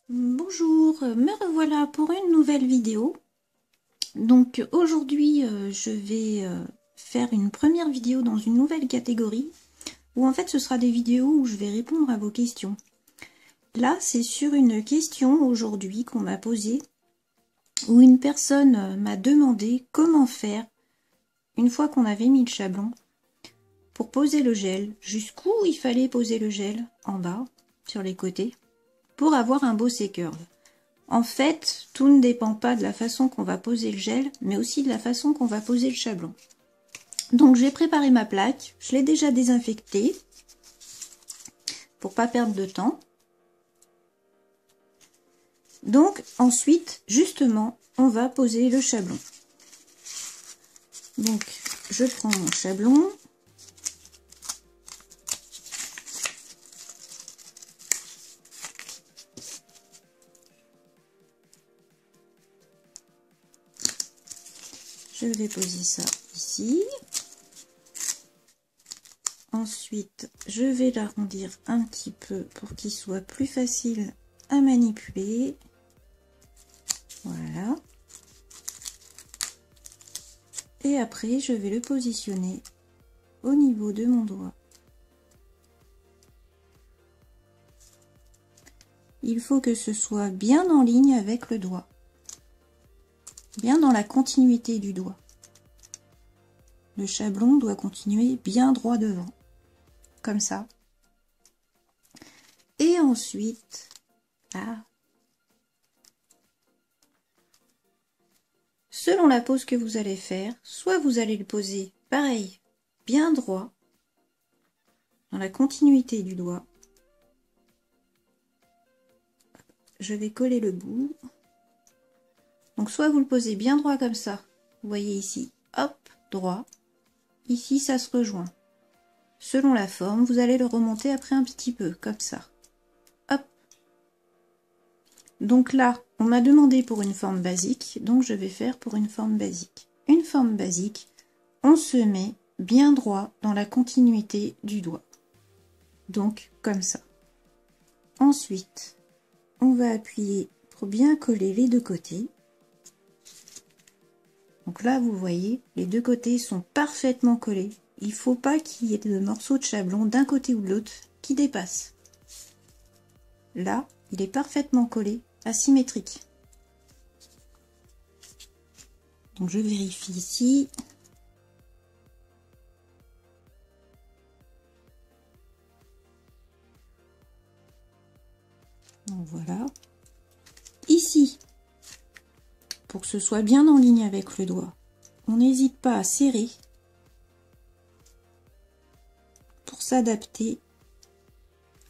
Bonjour, me revoilà pour une nouvelle vidéo. Donc aujourd'hui je vais faire une première vidéo dans une nouvelle catégorie où en fait ce sera des vidéos où je vais répondre à vos questions. Là c'est sur une question aujourd'hui qu'on m'a posée où une personne m'a demandé comment faire une fois qu'on avait mis le chablon pour poser le gel, jusqu'où il fallait poser le gel en bas sur les côtés pour avoir un beau C-curve. En fait, tout ne dépend pas de la façon qu'on va poser le gel, mais aussi de la façon qu'on va poser le chablon. Donc j'ai préparé ma plaque, je l'ai déjà désinfectée, pour pas perdre de temps. Donc ensuite, justement, on va poser le chablon. Donc je prends mon chablon. Je vais poser ça ici. Ensuite, je vais l'arrondir un petit peu pour qu'il soit plus facile à manipuler. Voilà. Et après, je vais le positionner au niveau de mon doigt. Il faut que ce soit bien en ligne avec le doigt. Bien dans la continuité du doigt. Le chablon doit continuer bien droit devant. Comme ça. Et ensuite, là, selon la pose que vous allez faire, soit vous allez le poser pareil, bien droit, dans la continuité du doigt. Je vais coller le bout. Donc soit vous le posez bien droit comme ça, vous voyez ici, hop, droit. Ici, ça se rejoint. Selon la forme, vous allez le remonter après un petit peu, comme ça. Hop. Donc là, on m'a demandé pour une forme basique, donc je vais faire pour une forme basique. Une forme basique, on se met bien droit dans la continuité du doigt. Donc, comme ça. Ensuite, on va appuyer pour bien coller les deux côtés. Donc là, vous voyez, les deux côtés sont parfaitement collés. Il ne faut pas qu'il y ait de morceaux de chablon d'un côté ou de l'autre qui dépassent. Là, il est parfaitement collé, asymétrique. Donc je vérifie ici. Donc voilà. Ici, pour que ce soit bien en ligne avec le doigt, on n'hésite pas à serrer pour s'adapter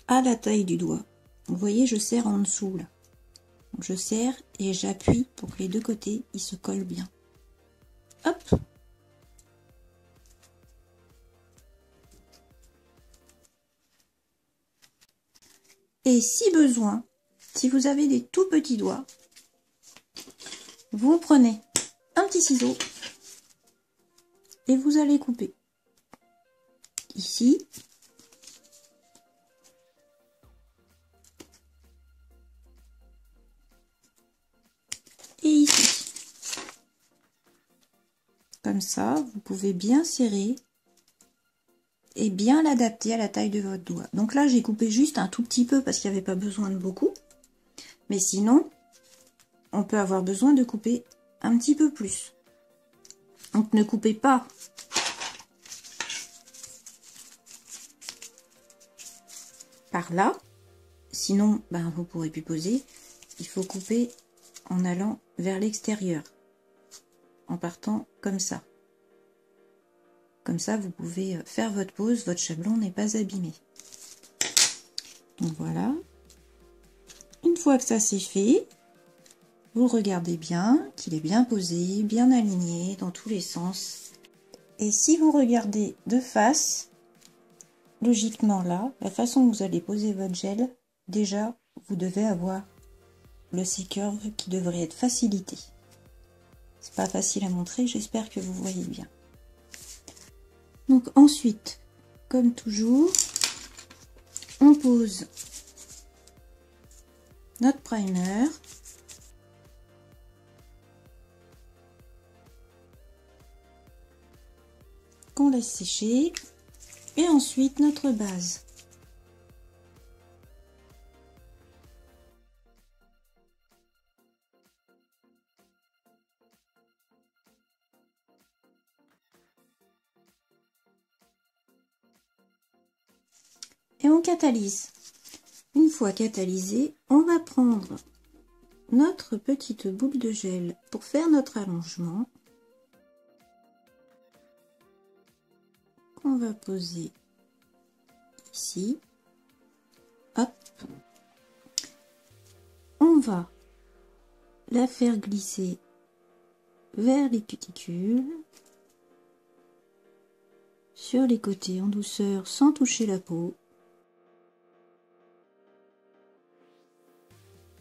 à la taille du doigt. Vous voyez, je serre en dessous là. Donc je serre et j'appuie pour que les deux côtés ils se collent bien. Hop. Et si besoin, si vous avez des tout petits doigts, vous prenez un petit ciseau et vous allez couper ici. Et ici. Comme ça, vous pouvez bien serrer et bien l'adapter à la taille de votre doigt. Donc là, j'ai coupé juste un tout petit peu parce qu'il n'y avait pas besoin de beaucoup. Mais sinon, on peut avoir besoin de couper un petit peu plus. Donc ne coupez pas par là. Sinon, ben, vous ne pourrez plus poser. Il faut couper en allant vers l'extérieur. En partant comme ça. Comme ça, vous pouvez faire votre pose. Votre chablon n'est pas abîmé. Donc voilà. Une fois que ça c'est fait, vous regardez bien, qu'il est bien posé, bien aligné dans tous les sens. Et si vous regardez de face, logiquement là, la façon que vous allez poser votre gel, déjà, vous devez avoir le C-curve qui devrait être facilité. C'est pas facile à montrer, j'espère que vous voyez bien. Donc ensuite, comme toujours, on pose notre primer. Qu'on laisse sécher. Et ensuite notre base. Et on catalyse. Une fois catalysé, on va prendre notre petite boule de gel pour faire notre allongement. On va poser ici. Hop. On va la faire glisser vers les cuticules, sur les côtés en douceur sans toucher la peau.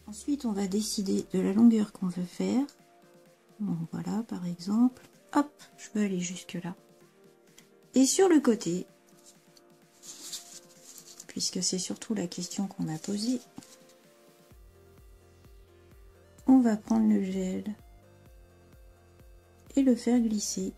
Ensuite, on va décider de la longueur qu'on veut faire. Bon, voilà, par exemple. Hop, je peux aller jusque là. Et sur le côté, puisque c'est surtout la question qu'on m'a posée, on va prendre le gel et le faire glisser.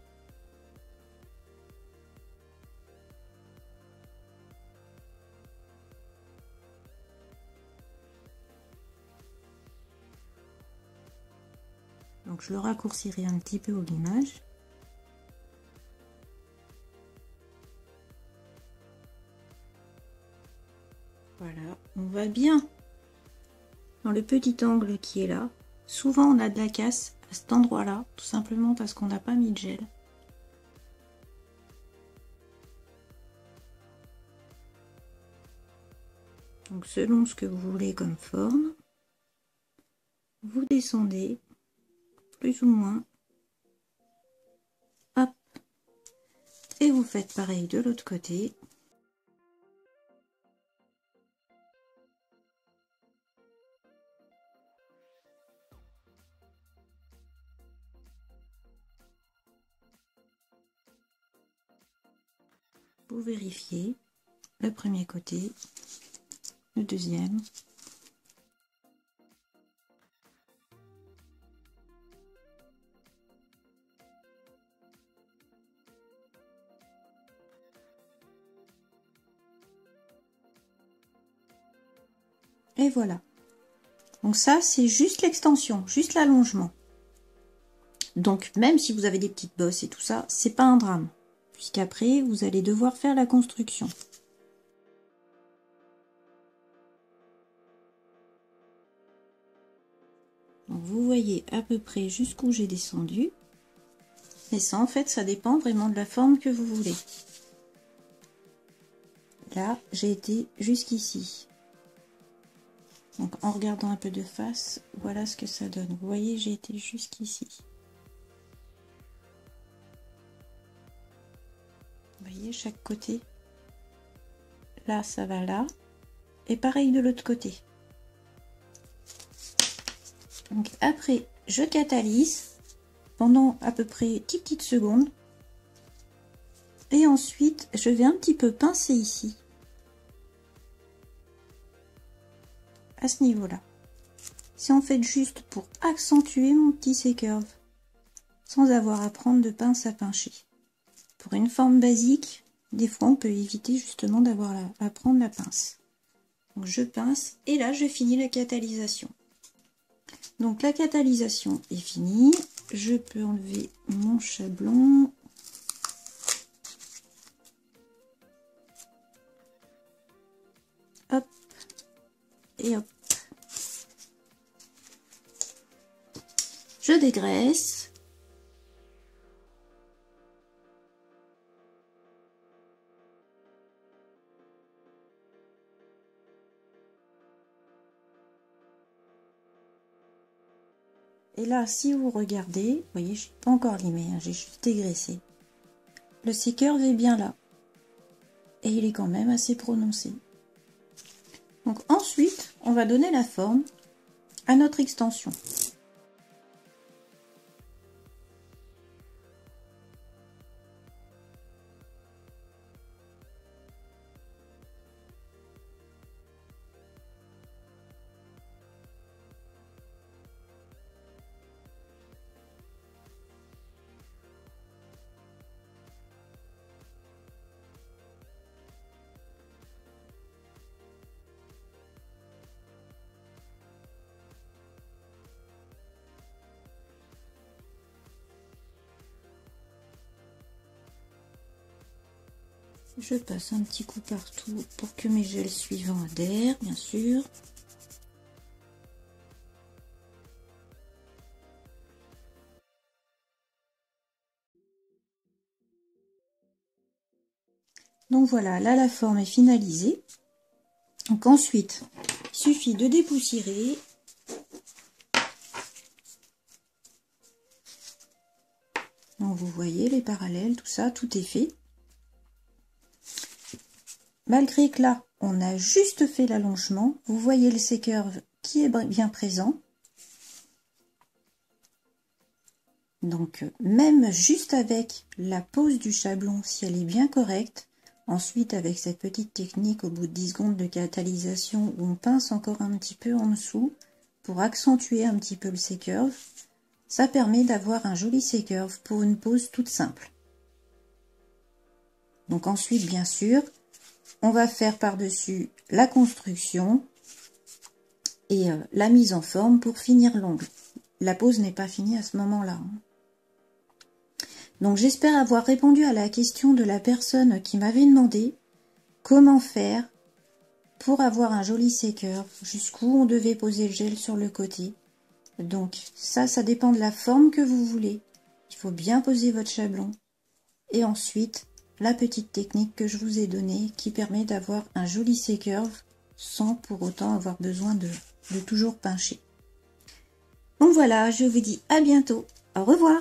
Donc je le raccourcirai un petit peu au limage. Voilà, on va bien dans le petit angle qui est là. Souvent on a de la casse à cet endroit-là, tout simplement parce qu'on n'a pas mis de gel. Donc selon ce que vous voulez comme forme, vous descendez plus ou moins. Hop. Et vous faites pareil de l'autre côté. Vous vérifiez le premier côté, le deuxième. Et voilà. Donc ça, c'est juste l'extension, juste l'allongement. Donc même si vous avez des petites bosses et tout ça, c'est pas un drame. Puisqu'après, vous allez devoir faire la construction. Donc vous voyez à peu près jusqu'où j'ai descendu. Et ça, en fait, ça dépend vraiment de la forme que vous voulez. Là, j'ai été jusqu'ici. Donc en regardant un peu de face, voilà ce que ça donne. Vous voyez, j'ai été jusqu'ici. Vous voyez, chaque côté. Là, ça va là. Et pareil de l'autre côté. Donc après, je catalyse pendant à peu près 10 petites secondes. Et ensuite, je vais un petit peu pincer ici. À ce niveau-là. C'est en fait juste pour accentuer mon petit C-curve. Sans avoir à prendre de pince à pincher. Pour une forme basique, des fois on peut éviter justement d'avoir à prendre la pince. Donc je pince et là je finis la catalysation. Donc la catalysation est finie. Je peux enlever mon chablon. Hop et hop. Je dégraisse. Et là, si vous regardez, vous voyez, je n'ai pas encore limé, hein, j'ai juste dégraissé. Le C-curve est bien là. Et il est quand même assez prononcé. Donc ensuite, on va donner la forme à notre extension. Je passe un petit coup partout pour que mes gels suivants adhèrent, bien sûr. Donc voilà, là la forme est finalisée. Donc ensuite, il suffit de dépoussiérer. Donc vous voyez les parallèles, tout ça, tout est fait. Malgré que là, on a juste fait l'allongement, vous voyez le C-curve qui est bien présent. Donc même juste avec la pose du chablon, si elle est bien correcte, ensuite avec cette petite technique au bout de 10 secondes de catalysation où on pince encore un petit peu en dessous pour accentuer un petit peu le C-curve, ça permet d'avoir un joli C-curve pour une pose toute simple. Donc ensuite, bien sûr, on va faire par-dessus la construction et la mise en forme pour finir l'ongle. La pose n'est pas finie à ce moment-là. Donc j'espère avoir répondu à la question de la personne qui m'avait demandé comment faire pour avoir un joli C-curve, jusqu'où on devait poser le gel sur le côté. Donc ça dépend de la forme que vous voulez. Il faut bien poser votre chablon. Et ensuite, la petite technique que je vous ai donnée qui permet d'avoir un joli C-curve sans pour autant avoir besoin de toujours pincher. Donc voilà, je vous dis à bientôt. Au revoir.